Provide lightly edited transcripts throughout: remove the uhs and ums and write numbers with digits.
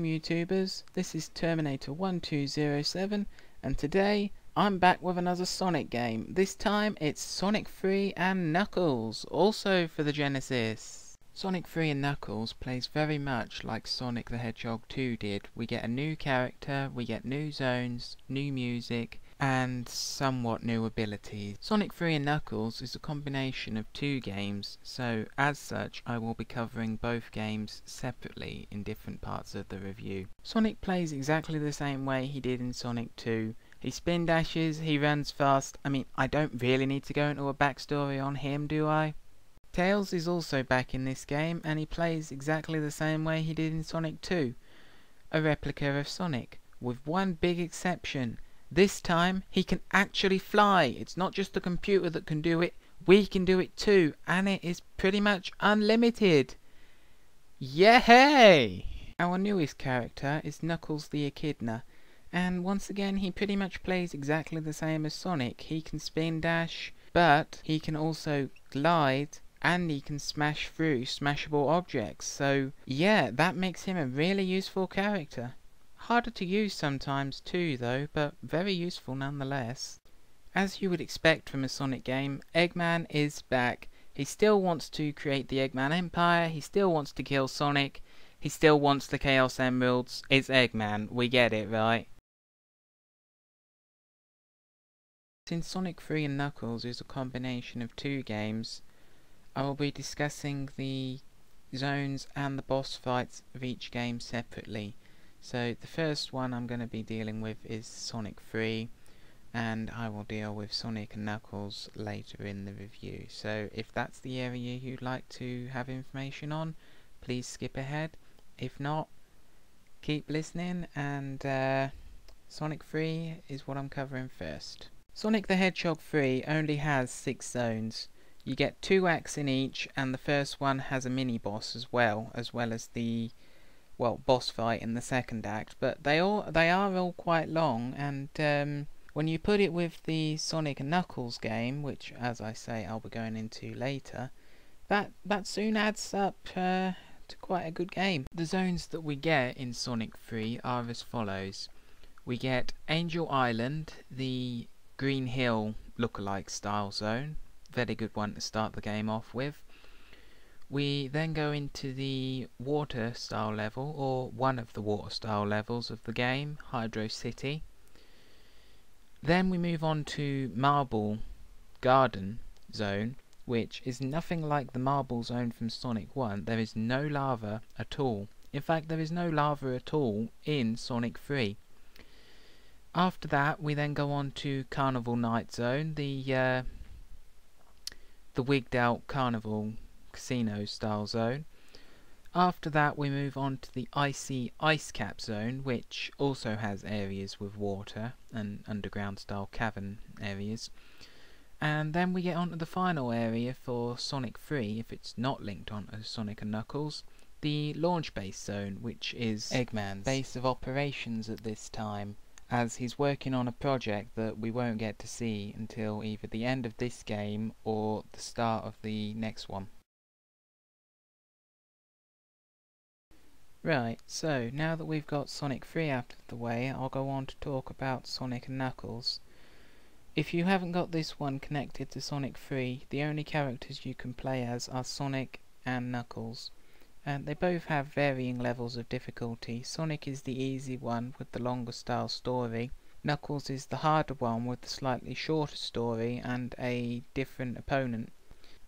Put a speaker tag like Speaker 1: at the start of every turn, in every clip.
Speaker 1: welcome YouTubers, this is Terminator1207 and today I'm back with another Sonic game. This time it's Sonic 3 and Knuckles, also for the Genesis. Sonic 3 and Knuckles plays very much like Sonic the Hedgehog 2 did. We get a new character, we get new zones, new music, and somewhat new abilities. Sonic 3 and Knuckles is a combination of two games, so as such I will be covering both games separately in different parts of the review. Sonic plays exactly the same way he did in Sonic 2. He spin dashes, he runs fast. I mean, I don't really need to go into a backstory on him, do I? Tails is also back in this game, and he plays exactly the same way he did in Sonic 2. A replica of Sonic, with one big exception. This time, he can actually fly. It's not just the computer that can do it, we can do it too, and it is pretty much unlimited. Yay! Our newest character is Knuckles the Echidna, and once again he pretty much plays exactly the same as Sonic. He can spin dash, but he can also glide, and he can smash through smashable objects, so yeah, that makes him a really useful character. Harder to use sometimes too though, but very useful nonetheless. As you would expect from a Sonic game, Eggman is back. He still wants to create the Eggman Empire, he still wants to kill Sonic, he still wants the Chaos Emeralds. It's Eggman, we get it, right? Since Sonic 3 and Knuckles is a combination of two games, I will be discussing the zones and the boss fights of each game separately. So the first one I'm going to be dealing with is Sonic 3, and I will deal with Sonic and Knuckles later in the review. So if that's the area you'd like to have information on, please skip ahead. If not, keep listening, and Sonic 3 is what I'm covering first. Sonic the Hedgehog 3 only has 6 zones. You get 2 acts in each, and the first one has a mini-boss as well as the boss fight in the second act, but they are all quite long, and when you put it with the Sonic and Knuckles game, which as I say I'll be going into later, that soon adds up to quite a good game. The zones that we get in Sonic 3 are as follows. We get Angel Island, the Green Hill lookalike style zone, very good one to start the game off with. We then go into the water style level, or one of the water style levels of the game, Hydro City. Then we move on to Marble Garden Zone, which is nothing like the Marble Zone from Sonic 1. There is no lava at all. In fact, there is no lava at all in Sonic 3. After that, we then go on to Carnival Night Zone, the wigged out Carnival Casino style zone. After that we move on to the Icy Ice Cap zone, which also has areas with water and underground style cavern areas. And then we get on to the final area for Sonic 3, if it's not linked on to Sonic and Knuckles, the Launch Base zone, which is Eggman's base of operations at this time, as he's working on a project that we won't get to see until either the end of this game or the start of the next one. Right, so now that we've got Sonic 3 out of the way, I'll go on to talk about Sonic and Knuckles. If you haven't got this one connected to Sonic 3, the only characters you can play as are Sonic and Knuckles, and they both have varying levels of difficulty. Sonic is the easy one with the longer style story, Knuckles is the harder one with the slightly shorter story and a different opponent.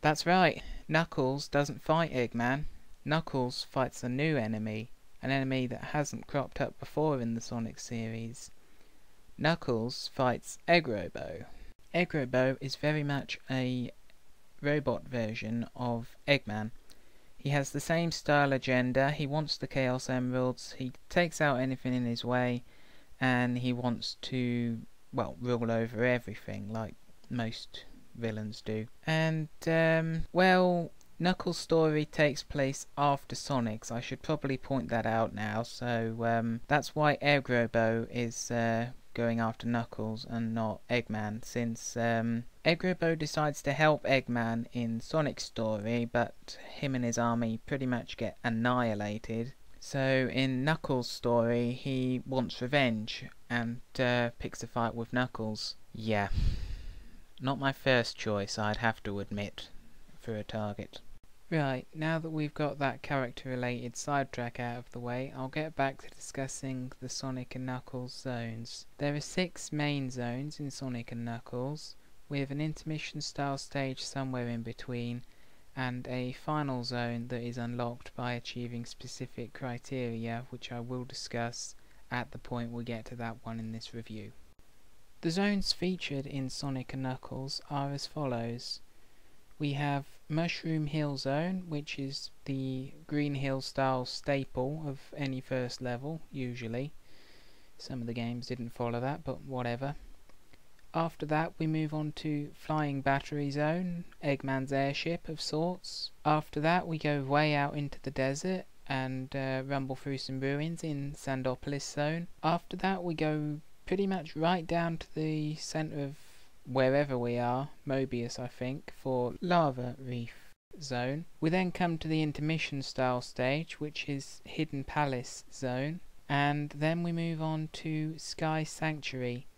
Speaker 1: That's right, Knuckles doesn't fight Eggman. Knuckles fights a new enemy, an enemy that hasn't cropped up before in the Sonic series. Knuckles fights Eggrobo. Eggrobo is very much a robot version of Eggman. He has the same style agenda, he wants the Chaos Emeralds, he takes out anything in his way, and he wants to, rule over everything like most villains do. And, Knuckles' story takes place after Sonic's. I should probably point that out now. So that's why Eggrobo is going after Knuckles and not Eggman, since Eggrobo decides to help Eggman in Sonic's story, but him and his army pretty much get annihilated. So in Knuckles' story, he wants revenge and picks a fight with Knuckles. Yeah, not my first choice, I'd have to admit, for a target. Right, now that we've got that character related sidetrack out of the way, I'll get back to discussing the Sonic and Knuckles zones. There are 6 main zones in Sonic and Knuckles, with an intermission style stage somewhere in between, and a final zone that is unlocked by achieving specific criteria, which I will discuss at the point we get to that one in this review. The zones featured in Sonic and Knuckles are as follows. We have Mushroom Hill Zone, which is the Green Hill style staple of any first level, usually. Some of the games didn't follow that, but whatever. After that we move on to Flying Battery Zone, Eggman's airship of sorts. After that we go way out into the desert and rumble through some ruins in Sandopolis Zone. After that we go pretty much right down to the centre of wherever we are, Mobius I think, for Lava Reef Zone. We then come to the intermission style stage, which is Hidden Palace Zone, and then we move on to Sky Sanctuary.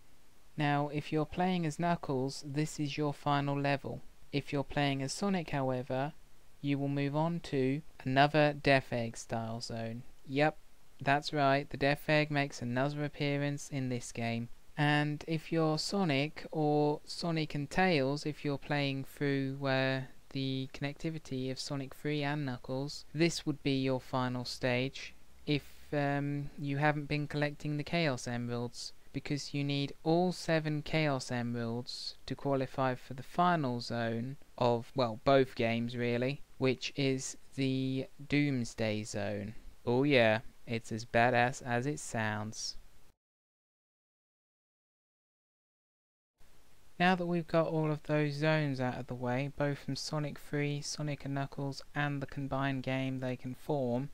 Speaker 1: Now, if you're playing as Knuckles, this is your final level. If you're playing as Sonic, however, you will move on to another Death Egg style zone. Yep, that's right, the Death Egg makes another appearance in this game. And if you're Sonic, or Sonic and Tails, if you're playing through the connectivity of Sonic 3 and Knuckles, this would be your final stage if you haven't been collecting the Chaos Emeralds, because you need all 7 Chaos Emeralds to qualify for the final zone of, well, both games really, which is the Doomsday Zone. Oh yeah, it's as badass as it sounds. Now that we've got all of those zones out of the way, both from Sonic 3, Sonic and Knuckles, and the combined game they can form,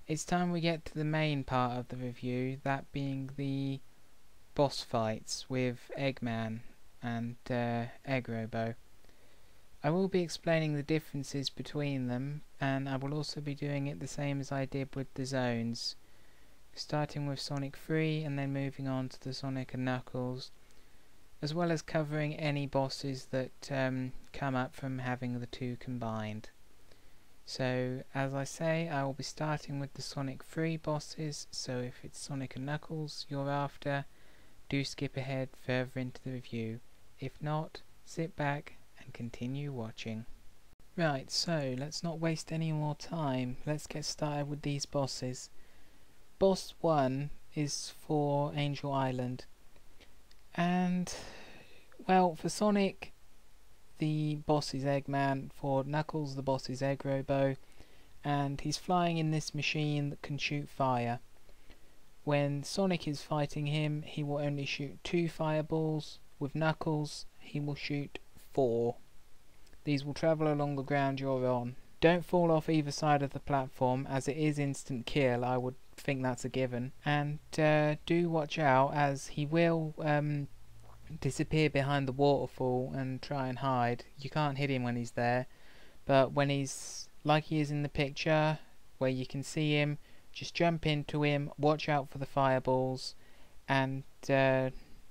Speaker 1: it's time we get to the main part of the review, that being the boss fights with Eggman and Egg Robo. I will be explaining the differences between them, and I will also be doing it the same as I did with the zones, starting with Sonic 3 and then moving on to the Sonic and Knuckles, as well as covering any bosses that come up from having the two combined. So, as I say, I will be starting with the Sonic 3 bosses, so if it's Sonic and Knuckles you're after, do skip ahead further into the review. If not, sit back and continue watching. Right, so let's not waste any more time. Let's get started with these bosses. Boss 1 is for Angel Island. And, well, for Sonic, the boss is Eggman. For Knuckles, the boss is Egg Robo. And he's flying in this machine that can shoot fire. When Sonic is fighting him, he will only shoot 2 fireballs. With Knuckles, he will shoot 4. These will travel along the ground you're on. Don't fall off either side of the platform, as it is instant kill. I would think that's a given. And do watch out, as he will disappear behind the waterfall and try and hide. You can't hit him when he's there, but when he's like he is in the picture, where you can see him, just jump into him, watch out for the fireballs, and,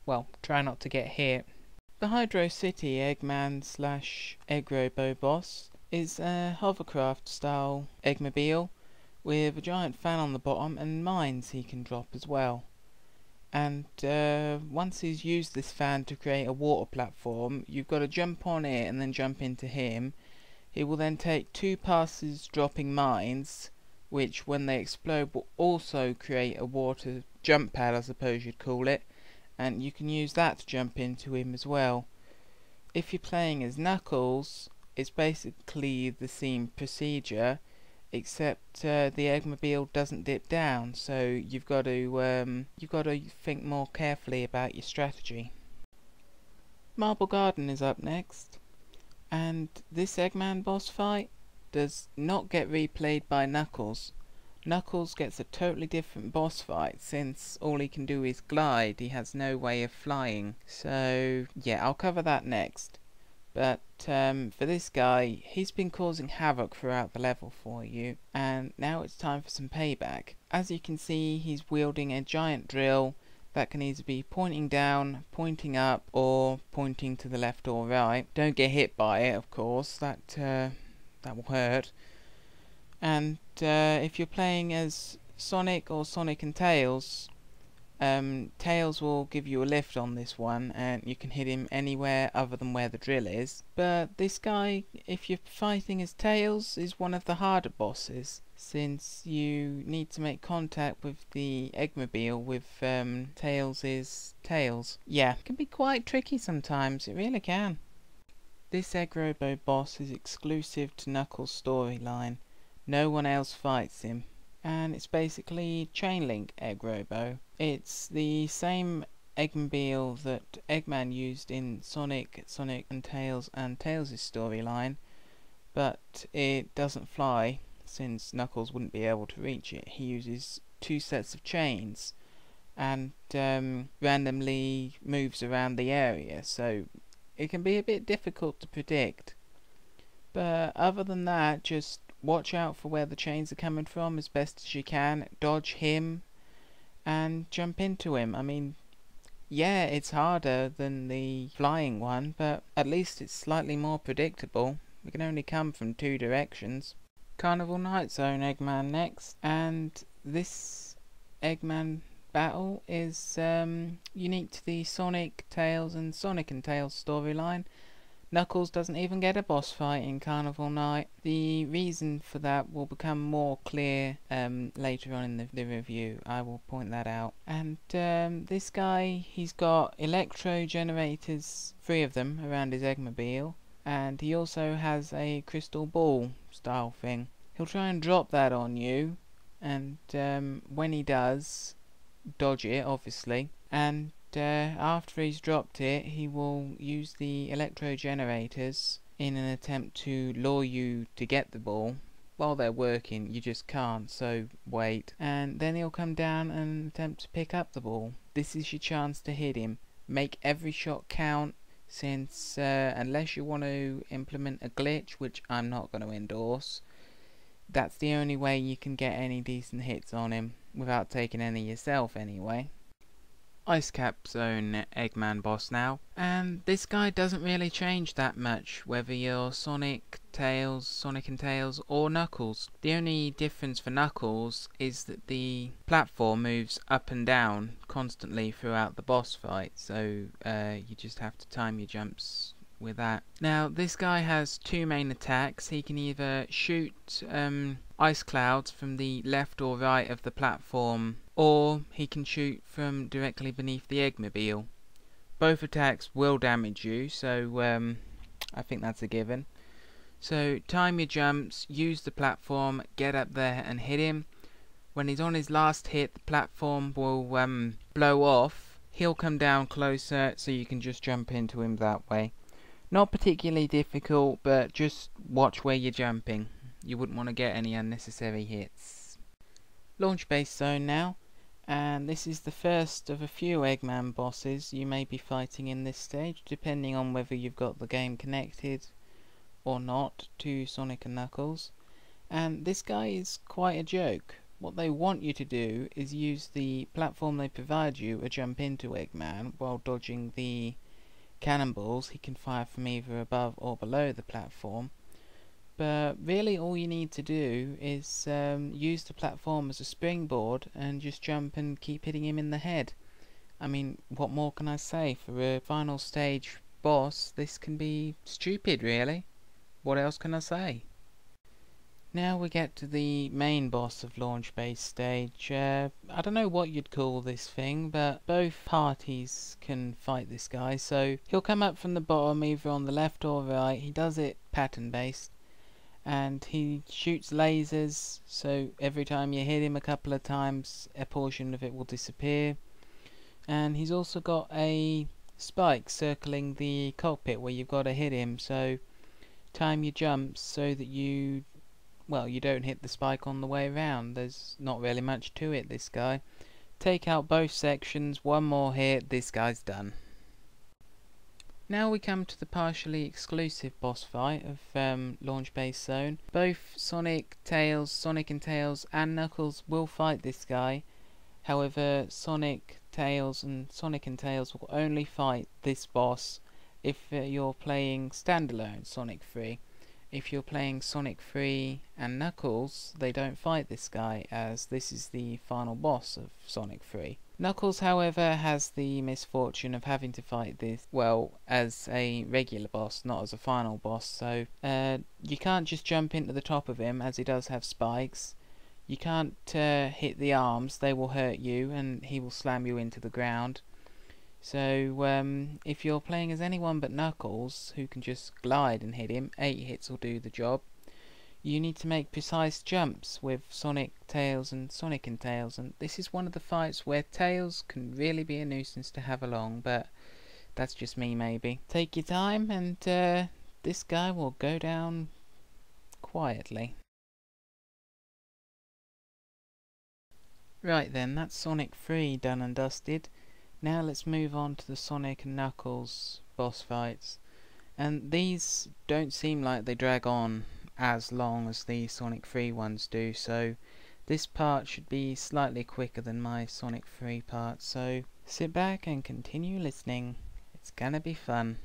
Speaker 1: well, try not to get hit. The Hydro City Eggman / Egg Robo boss is a hovercraft style Eggmobile with a giant fan on the bottom and mines he can drop as well. And once he's used this fan to create a water platform, you've got to jump on it and then jump into him. He will then take 2 passes dropping mines, which when they explode will also create a water jump pad, I suppose you'd call it, and you can use that to jump into him as well. If you're playing as Knuckles, it's basically the same procedure, except the Eggmobile doesn't dip down, so you've got to think more carefully about your strategy. Marble Garden is up next, and this Eggman boss fight does not get replayed by Knuckles. Knuckles gets a totally different boss fight, since all he can do is glide. He has no way of flying. So yeah, I'll cover that next. But for this guy, he's been causing havoc throughout the level for you, and now it's time for some payback. As you can see, he's wielding a giant drill that can either be pointing down, pointing up, or pointing to the left or right. Don't get hit by it, of course, that will hurt. And if you're playing as Sonic or Sonic and Tails, Tails will give you a lift on this one, and you can hit him anywhere other than where the drill is. But this guy, if you're fighting as Tails, is one of the harder bosses, since you need to make contact with the Eggmobile with Tails' tails. Yeah, it can be quite tricky sometimes, it really can. This Eggrobo boss is exclusive to Knuckles' storyline. No one else fights him. And it's basically Chainlink Eggrobo. It's the same Eggmobile that Eggman used in Sonic and Tails' storyline, but it doesn't fly, since Knuckles wouldn't be able to reach it. He uses 2 sets of chains and randomly moves around the area, so it can be a bit difficult to predict. But other than that, just watch out for where the chains are coming from as best as you can, dodge him, and jump into him. I mean, yeah, it's harder than the flying one, but at least it's slightly more predictable. We can only come from 2 directions. Carnival Night Zone Eggman next, and this Eggman battle is unique to the Sonic, Tails and Tails storyline. Knuckles doesn't even get a boss fight in Carnival Night. The reason for that will become more clear later on in the review. I will point that out. And this guy, he's got electro generators, 3 of them, around his Eggmobile. And he also has a crystal ball style thing. He'll try and drop that on you, and when he does, dodge it, obviously. And after he's dropped it, he will use the electro generators in an attempt to lure you to get the ball. While they're working, you just can't, so wait. And then he'll come down and attempt to pick up the ball. This is your chance to hit him. Make every shot count, since unless you want to implement a glitch, which I'm not going to endorse, that's the only way you can get any decent hits on him, without taking any yourself anyway. Ice Cap Zone Eggman boss now, and this guy doesn't really change that much whether you're Sonic and Tails or Knuckles. The only difference for Knuckles is that the platform moves up and down constantly throughout the boss fight, so you just have to time your jumps with that. Now this guy has 2 main attacks. He can either shoot ice clouds from the left or right of the platform, or he can shoot from directly beneath the Eggmobile. Both attacks will damage you, so I think that's a given. So time your jumps, use the platform, get up there and hit him. When he's on his last hit, the platform will blow off. He'll come down closer, so you can just jump into him that way. Not particularly difficult, but just watch where you're jumping. You wouldn't want to get any unnecessary hits. Launch Base Zone now, and this is the first of a few Eggman bosses you may be fighting in this stage, depending on whether you've got the game connected or not to Sonic and Knuckles. And this guy is quite a joke. What they want you to do is use the platform they provide you to jump into Eggman while dodging the cannonballs he can fire from either above or below the platform. But really all you need to do is use the platform as a springboard and just jump and keep hitting him in the head. I mean, what more can I say? For a final stage boss, this can be stupid, really. What else can I say? Now we get to the main boss of Launch Base stage. I don't know what you'd call this thing, but both parties can fight this guy. So he'll come up from the bottom, either on the left or right. He does it pattern based, and he shoots lasers, so every time you hit him a couple of times, a portion of it will disappear. And he's also got a spike circling the cockpit where you've got to hit him, so time your jumps so that you don't hit the spike on the way around. There's not really much to it, this guy. Take out both sections, one more hit, this guy's done. Now we come to the partially exclusive boss fight of Launch Base Zone. Both Sonic, Tails, Sonic and Tails and Knuckles will fight this guy. However, Sonic, Tails and Tails will only fight this boss if you're playing standalone Sonic 3. If you're playing Sonic 3 and Knuckles, they don't fight this guy, as this is the final boss of Sonic 3. Knuckles, however, has the misfortune of having to fight this, well, as a regular boss, not as a final boss, so you can't just jump into the top of him, as he does have spikes. You can't hit the arms, they will hurt you, and he will slam you into the ground. So if you're playing as anyone but Knuckles, who can just glide and hit him, 8 hits will do the job. You need to make precise jumps with Sonic, Tails and Tails, and this is one of the fights where Tails can really be a nuisance to have along, but that's just me maybe. Take your time, and this guy will go down quietly. Right then, that's Sonic 3 done and dusted. Now let's move on to the Sonic and Knuckles boss fights. And these don't seem like they drag on as long as the Sonic 3 ones do, so this part should be slightly quicker than my Sonic 3 part, so sit back and continue listening. It's gonna be fun.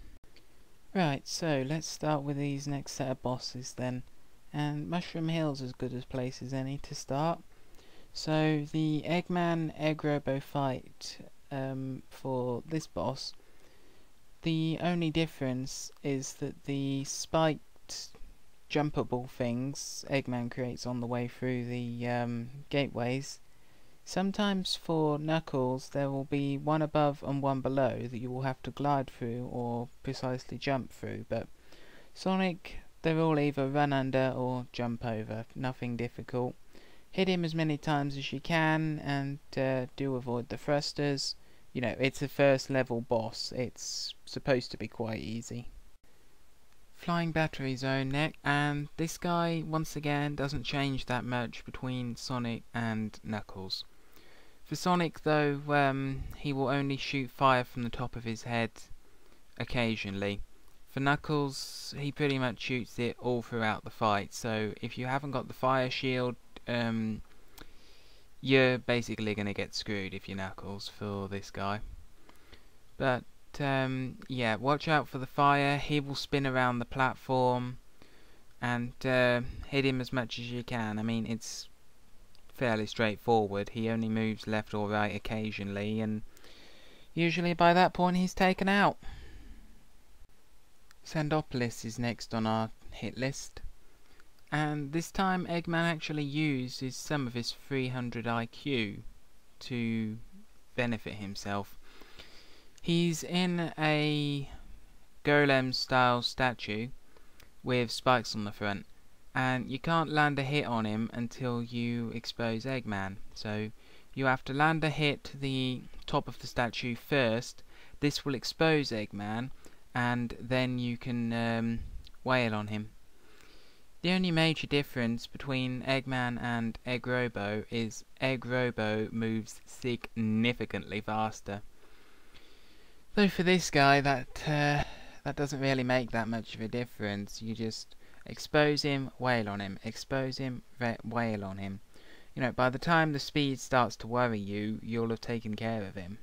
Speaker 1: Right, so let's start with these next set of bosses then. And Mushroom Hill's as good a place as any to start. So the Eggman Egg Robo fight for this boss, the only difference is that the spiked jumpable things Eggman creates on the way through the gateways, sometimes for Knuckles there will be one above and one below that you will have to glide through or precisely jump through, but Sonic, they're all either run under or jump over, nothing difficult. Hit him as many times as you can, and do avoid the thrusters. You know, it's a first level boss, it's supposed to be quite easy. Flying Battery Zone next, and this guy once again doesn't change that much between Sonic and Knuckles. For Sonic though, he will only shoot fire from the top of his head occasionally. For Knuckles, he pretty much shoots it all throughout the fight, so if you haven't got the fire shield, you're basically going to get screwed if you're Knuckles for this guy. But yeah, watch out for the fire. He will spin around the platform, and hit him as much as you can. I mean, it's fairly straightforward. He only moves left or right occasionally, and usually by that point he's taken out. Sandopolis is next on our hit list. And this time Eggman actually uses some of his 300 IQ to benefit himself. He's in a golem style statue with spikes on the front, and you can't land a hit on him until you expose Eggman. So you have to land a hit to the top of the statue first. This will expose Eggman, and then you can wail on him. The only major difference between Eggman and Egg Robo is Egg Robo moves significantly faster. Though for this guy that doesn't really make that much of a difference. You just expose him, wail on him, expose him, wail on him. You know, by the time the speed starts to worry you, you'll have taken care of him.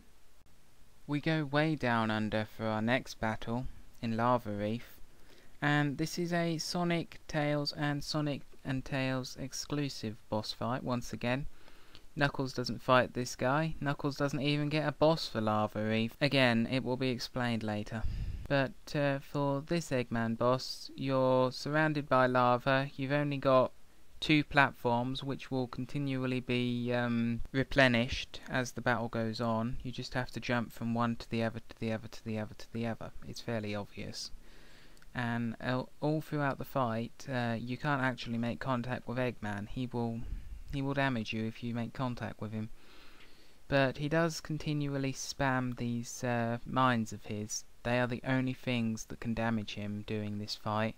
Speaker 1: We go way down under for our next battle in Lava Reef. And this is a Sonic, Tails and Tails exclusive boss fight once again. Knuckles doesn't fight this guy. Knuckles doesn't even get a boss for Lava Reef. Again, it will be explained later. But for this Eggman boss, you're surrounded by lava. You've only got 2 platforms which will continually be replenished as the battle goes on. You just have to jump from one to the other, to the other, to the other, to the other. It's fairly obvious. And all throughout the fight, you can't actually make contact with Eggman. He will damage you if you make contact with him. But he does continually spam these mines of his. They are the only things that can damage him during this fight.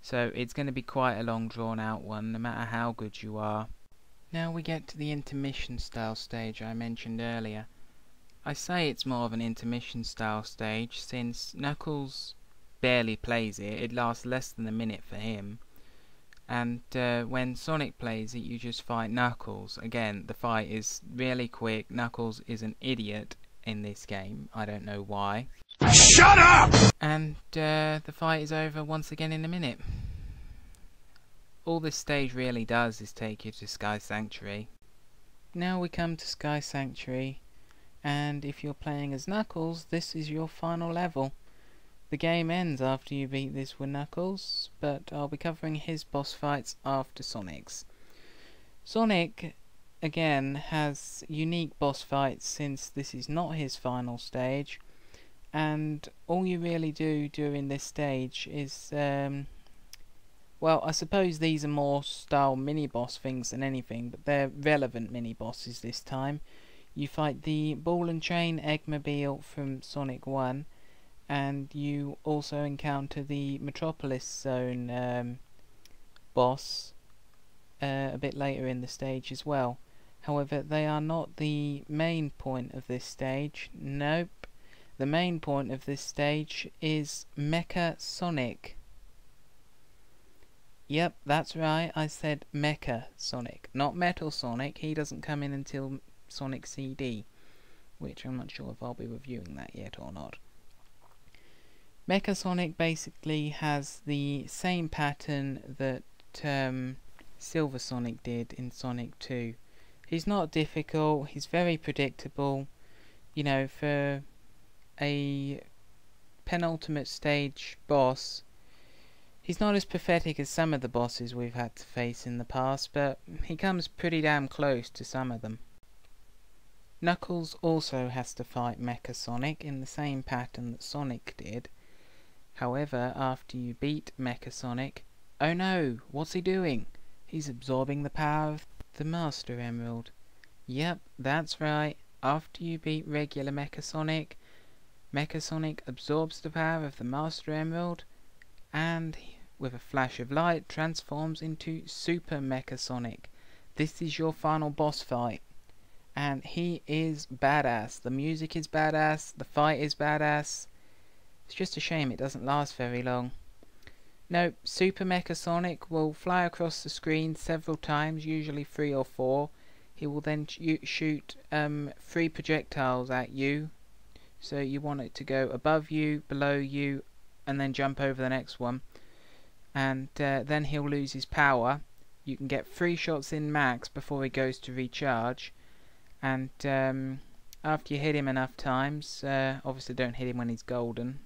Speaker 1: So it's going to be quite a long drawn out one, no matter how good you are. Now we get to the intermission style stage I mentioned earlier. I say it's more of an intermission style stage, since Knuckles barely plays it. It lasts less than a minute for him. And when Sonic plays it, you just fight Knuckles. Again, the fight is really quick. Knuckles is an idiot in this game. I don't know why.
Speaker 2: Shut up!
Speaker 1: And the fight is over once again in a minute. All this stage really does is take you to Sky Sanctuary. Now we come to Sky Sanctuary, and if you're playing as Knuckles, this is your final level. The game ends after you beat this with Knuckles, but I'll be covering his boss fights after Sonic's. Sonic, again, has unique boss fights since this is not his final stage, and all you really do during this stage is, well, I suppose these are more style mini-boss things than anything, but they're relevant mini-bosses this time. You fight the Ball and Chain Eggmobile from Sonic 1, and you also encounter the Metropolis Zone boss a bit later in the stage as well. However, they are not the main point of this stage. Nope. The main point of this stage is Mecha Sonic. Yep, that's right, I said Mecha Sonic, not Metal Sonic. He doesn't come in until Sonic CD, which I'm not sure if I'll be reviewing that yet or not. Mecha Sonic basically has the same pattern that Silver Sonic did in Sonic 2. He's not difficult, he's very predictable. You know, for a penultimate stage boss, he's not as pathetic as some of the bosses we've had to face in the past, but he comes pretty damn close to some of them. Knuckles also has to fight Mecha Sonic in the same pattern that Sonic did. However, after you beat Mecha Sonic, oh no, what's he doing? He's absorbing the power of the Master Emerald. Yep, that's right. After you beat regular Mecha Sonic absorbs the power of the Master Emerald, and with a flash of light transforms into Super Mecha Sonic. This is your final boss fight, and he is badass. The music is badass, the fight is badass. It's just a shame it doesn't last very long. No, Super Mecha Sonic will fly across the screen several times, usually 3 or 4. He will then shoot 3 projectiles at you. So you want it to go above you, below you, and then jump over the next one. And then he'll lose his power. You can get 3 shots in max before he goes to recharge. And after you hit him enough times, obviously don't hit him when he's golden.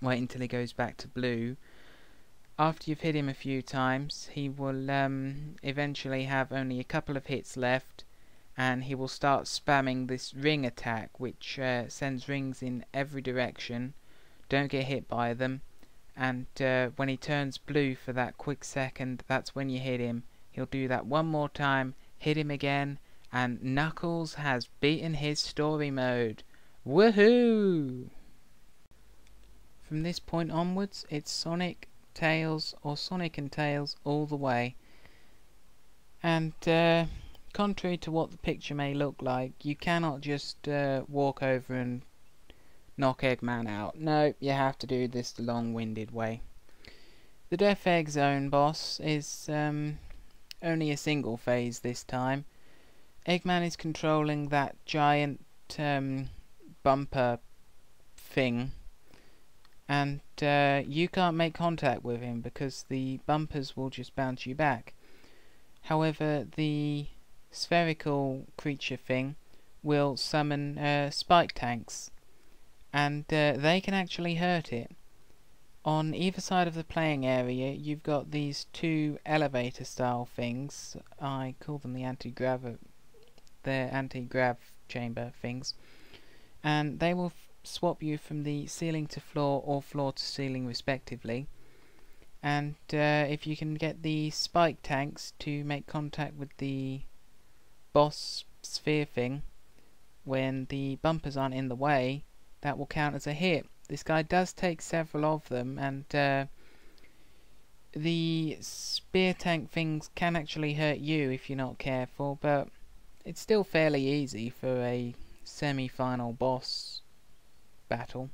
Speaker 1: Wait until he goes back to blue. After you've hit him a few times, he will eventually have only a couple of hits left, and he will start spamming this ring attack, which sends rings in every direction. Don't get hit by them, and when he turns blue for that quick second, that's when you hit him. He'll do that one more time, hit him again, and Knuckles has beaten his story mode. Woohoo! From this point onwards, it's Sonic, Tails, or Sonic and Tails all the way. And contrary to what the picture may look like, you cannot just walk over and knock Eggman out. No, you have to do this the long-winded way. The Death Egg Zone boss is only a single phase this time. Eggman is controlling that giant bumper thing, and you can't make contact with him because the bumpers will just bounce you back. However, the spherical creature thing will summon spike tanks, and they can actually hurt it. On either side of the playing area, you've got these 2 elevator style things. I call them the anti-grav chamber things, and they will swap you from the ceiling to floor or floor to ceiling respectively. And if you can get the spike tanks to make contact with the boss sphere thing when the bumpers aren't in the way, that will count as a hit. This guy does take several of them, and the spear tank things can actually hurt you if you're not careful, but it's still fairly easy for a semi-final boss battle.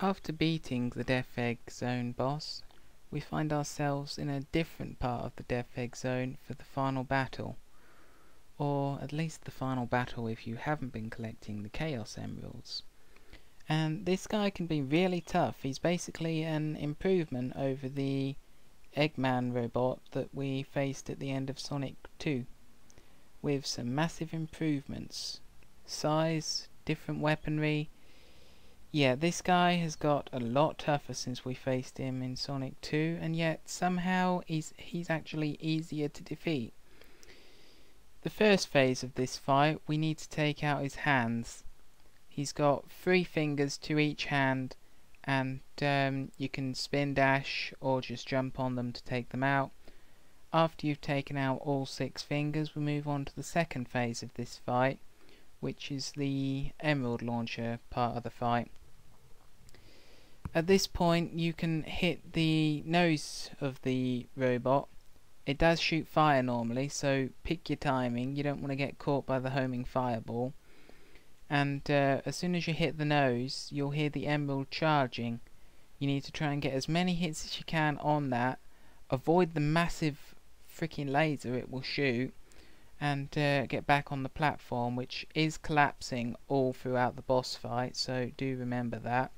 Speaker 1: After beating the Death Egg Zone boss, we find ourselves in a different part of the Death Egg Zone for the final battle. Or at least the final battle if you haven't been collecting the Chaos Emeralds. And this guy can be really tough. He's basically an improvement over the Eggman robot that we faced at the end of Sonic 2, with some massive improvements. Size, different weaponry. Yeah, this guy has got a lot tougher since we faced him in Sonic 2, and yet somehow he's actually easier to defeat. The first phase of this fight, we need to take out his hands. He's got 3 fingers to each hand, and you can spin dash or just jump on them to take them out. After you've taken out all 6 fingers, we move on to the second phase of this fight, which is the Emerald Launcher part of the fight. At this point you can hit the nose of the robot. It does shoot fire normally, so pick your timing. You don't want to get caught by the homing fireball. And as soon as you hit the nose, you'll hear the emerald charging. You need to try and get as many hits as you can on that. Avoid the massive freaking laser it will shoot, and get back on the platform, which is collapsing all throughout the boss fight, so do remember that.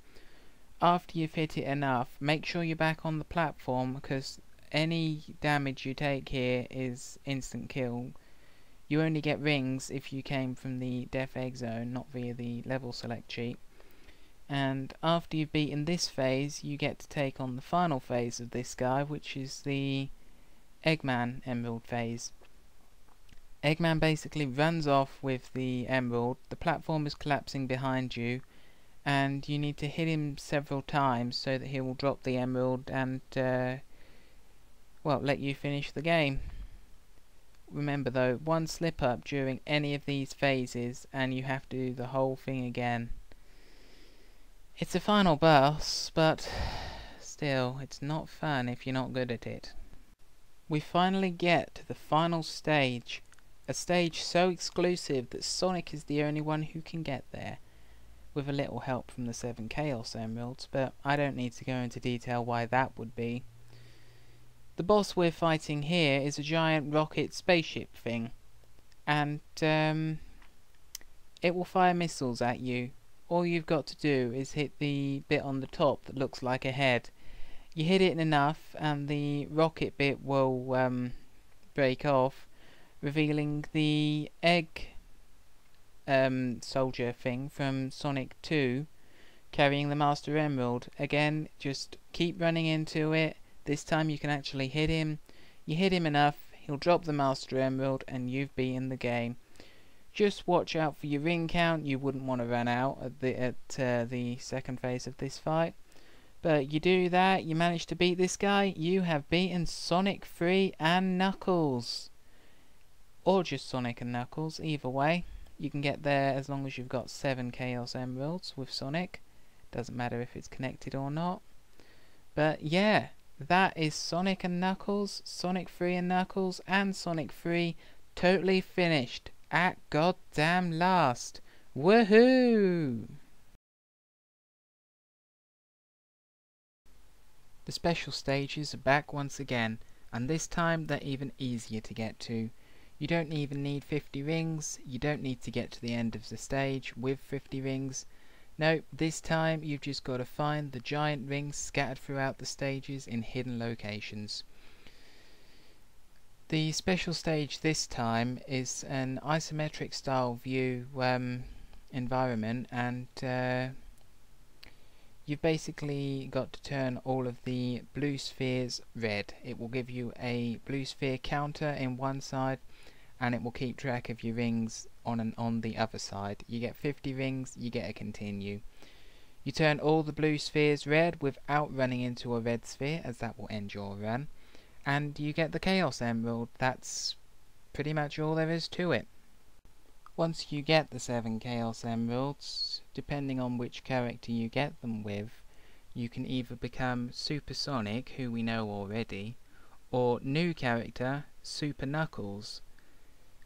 Speaker 1: After you've hit it enough, make sure you're back on the platform, because any damage you take here is instant kill. You only get rings if you came from the Death Egg Zone, not via the level select cheat. And after you've beaten this phase, you get to take on the final phase of this guy, which is the Eggman Emerald phase. Eggman basically runs off with the emerald. The platform is collapsing behind you, and you need to hit him several times so that he will drop the emerald and well, let you finish the game. Remember though, one slip up during any of these phases and you have to do the whole thing again. It's a final boss, but still, it's not fun if you're not good at it. We finally get to the final stage, a stage so exclusive that Sonic is the only one who can get there, with a little help from the 7 Chaos Emeralds, but I don't need to go into detail why that would be. The boss we're fighting here is a giant rocket spaceship thing, and it will fire missiles at you. All you've got to do is hit the bit on the top that looks like a head. You hit it enough and the rocket bit will break off, revealing the egg soldier thing from Sonic 2 carrying the Master Emerald. Again, just keep running into it. This time you can actually hit him. You hit him enough, he'll drop the Master Emerald and you've beaten the game. Just watch out for your ring count. You wouldn't want to run out at the second phase of this fight. But you do that, you manage to beat this guy, you have beaten Sonic 3 and Knuckles. Or just Sonic and Knuckles, either way. You can get there as long as you've got 7 Chaos Emeralds with Sonic. Doesn't matter if it's connected or not. But yeah, that is Sonic and Knuckles, Sonic 3 and Knuckles, and Sonic 3 totally finished at goddamn last. Woohoo! The special stages are back once again, and this time they're even easier to get to. You don't even need 50 rings, you don't need to get to the end of the stage with 50 rings. No, this time you've just got to find the giant rings scattered throughout the stages in hidden locations. The special stage this time is an isometric style view environment, and you've basically got to turn all of the blue spheres red. It will give you a blue sphere counter in one side, and it will keep track of your rings on the other side. You get 50 rings, you get a continue. You turn all the blue spheres red without running into a red sphere, as that will end your run, and you get the Chaos Emerald. That's pretty much all there is to it. Once you get the 7 Chaos Emeralds, depending on which character you get them with, you can either become Super Sonic, who we know already, or new character, Super Knuckles.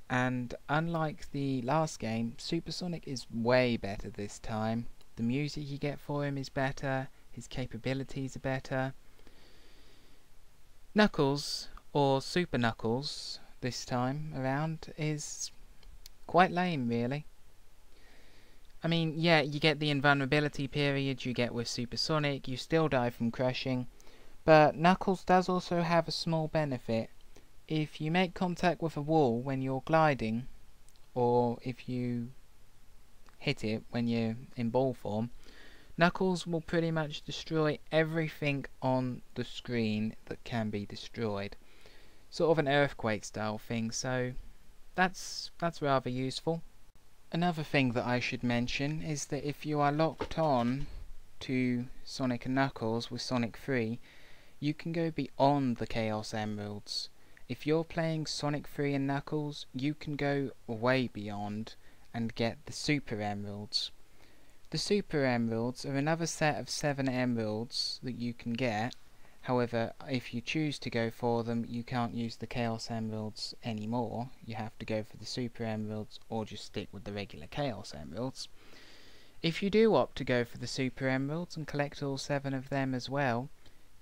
Speaker 1: and unlike the last game, Super Sonic is way better this time. The music you get for him is better, his capabilities are better. Knuckles, or Super Knuckles this time around, is quite lame really. I mean, yeah, you get the invulnerability period you get with Super Sonic, you still die from crushing, but Knuckles does also have a small benefit. If you make contact with a wall when you're gliding, or if you hit it when you're in ball form, Knuckles will pretty much destroy everything on the screen that can be destroyed. Sort of an earthquake style thing, so that's rather useful. Another thing that I should mention is that if you are locked on to Sonic and Knuckles with Sonic 3, you can go beyond the Chaos Emeralds. If you're playing Sonic 3 and Knuckles, you can go way beyond and get the Super Emeralds. The Super Emeralds are another set of 7 emeralds that you can get. However, if you choose to go for them, you can't use the Chaos Emeralds anymore. You have to go for the Super Emeralds or just stick with the regular Chaos Emeralds. If you do opt to go for the Super Emeralds and collect all 7 of them as well,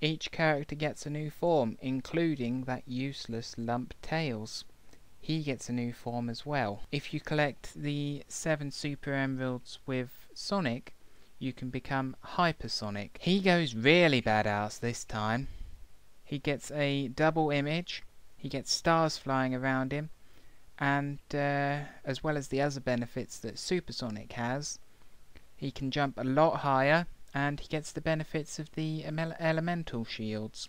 Speaker 1: each character gets a new form, including that useless Lump Tails. He gets a new form as well. If you collect the 7 Super Emeralds with Sonic, you can become Hypersonic. He goes really badass this time. He gets a double image, he gets stars flying around him, and as well as the other benefits that Super Sonic has, he can jump a lot higher, and he gets the benefits of the elemental shields.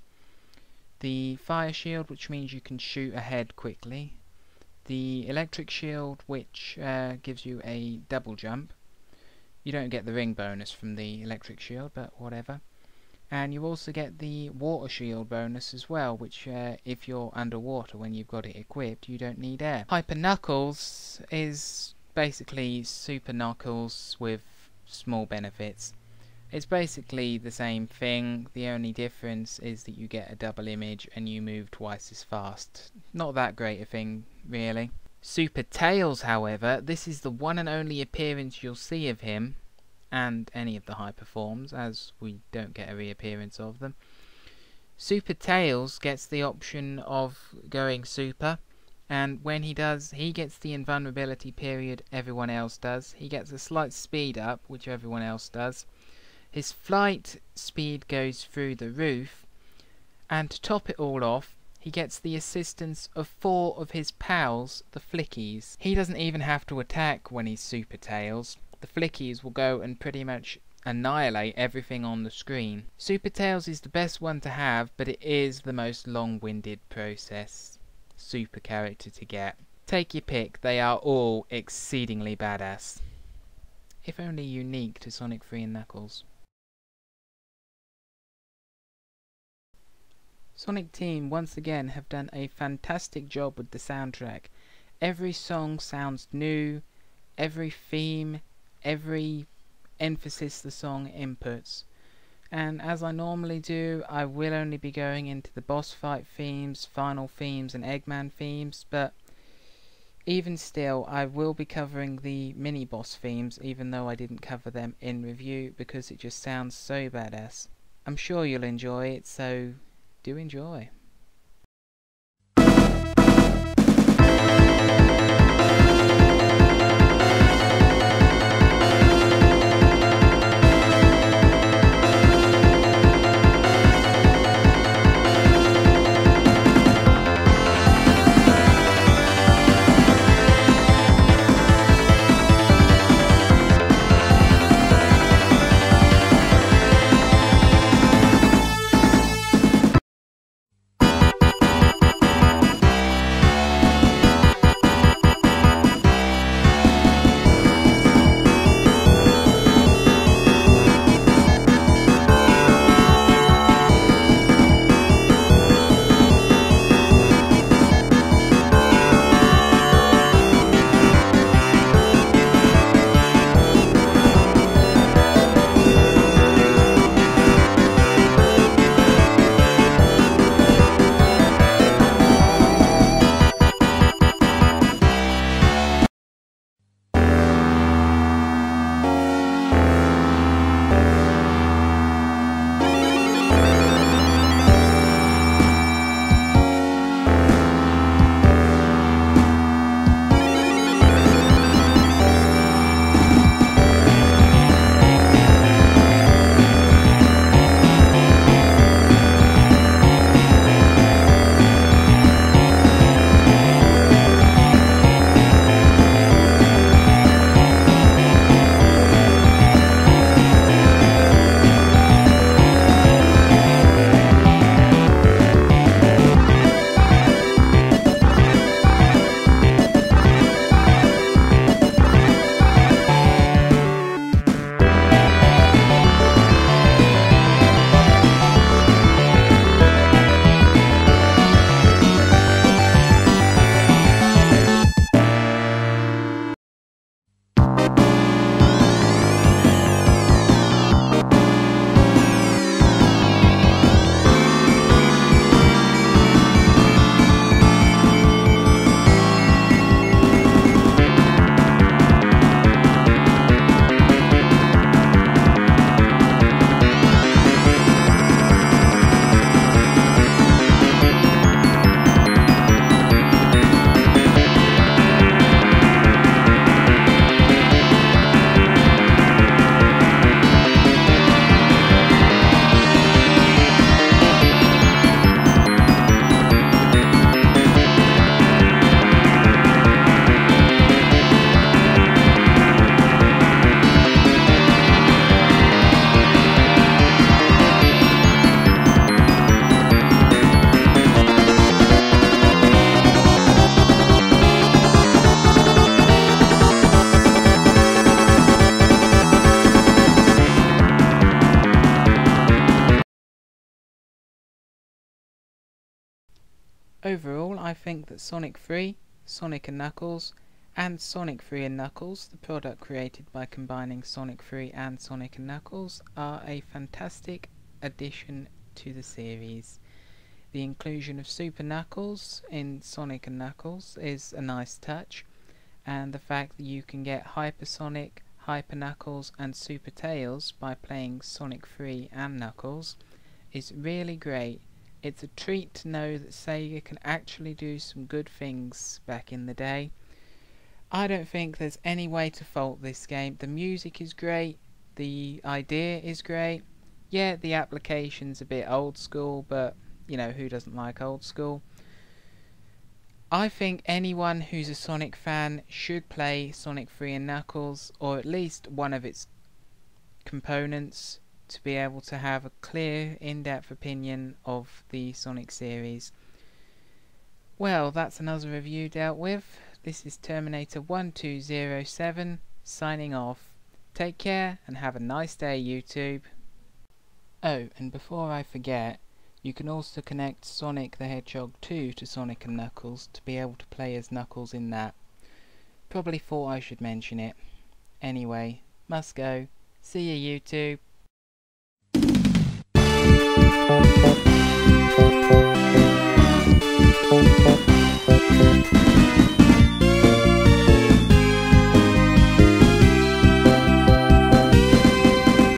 Speaker 1: The fire shield, which means you can shoot ahead quickly. The electric shield, which gives you a double jump. You don't get the ring bonus from the electric shield, but whatever. And you also get the water shield bonus as well, which if you're underwater when you've got it equipped, you don't need air. Hyper Knuckles is basically Super Knuckles with small benefits. It's basically the same thing, the only difference is that you get a double image and you move twice as fast. Not that great a thing, really. Super Tails, however, this is the one and only appearance you'll see of him, and any of the hyper forms, as we don't get a reappearance of them. Super Tails gets the option of going super, and when he does, he gets the invulnerability period everyone else does. He gets a slight speed up, which everyone else does. His flight speed goes through the roof, and to top it all off, he gets the assistance of 4 of his pals, the Flickies. He doesn't even have to attack when he's Super Tails. The Flickies will go and pretty much annihilate everything on the screen. Super Tails is the best one to have, but it is the most long-winded process super character to get. Take your pick, they are all exceedingly badass. If only unique to Sonic 3 and Knuckles. Sonic Team once again have done a fantastic job with the soundtrack. Every song sounds new, every theme, every emphasis the song inputs. And as I normally do, I will only be going into the boss fight themes, final themes and Eggman themes, but even still I will be covering the mini boss themes, even though I didn't cover them in review because it just sounds so badass. I'm sure you'll enjoy it, so do enjoy. Overall, I think that Sonic 3, Sonic & Knuckles, and Sonic 3 & Knuckles, the product created by combining Sonic 3 and Sonic & Knuckles, are a fantastic addition to the series. The inclusion of Super Knuckles in Sonic & Knuckles is a nice touch, and the fact that you can get Hyper Sonic, Hyper Knuckles and Super Tails by playing Sonic 3 and Knuckles is really great. It's a treat to know that Sega can actually do some good things back in the day. I don't think there's any way to fault this game. The music is great, the idea is great. Yeah, the application's a bit old school, but you know, who doesn't like old school? I think anyone who's a Sonic fan should play Sonic 3 and Knuckles, or at least one of its components, to be able to have a clear, in-depth opinion of the Sonic series. Well, that's another review dealt with. This is Terminator 1207 signing off. Take care and have a nice day, YouTube. Oh, and before I forget, you can also connect Sonic the Hedgehog 2 to Sonic & Knuckles to be able to play as Knuckles in that. Probably thought I should mention it. Anyway, must go. See you, YouTube.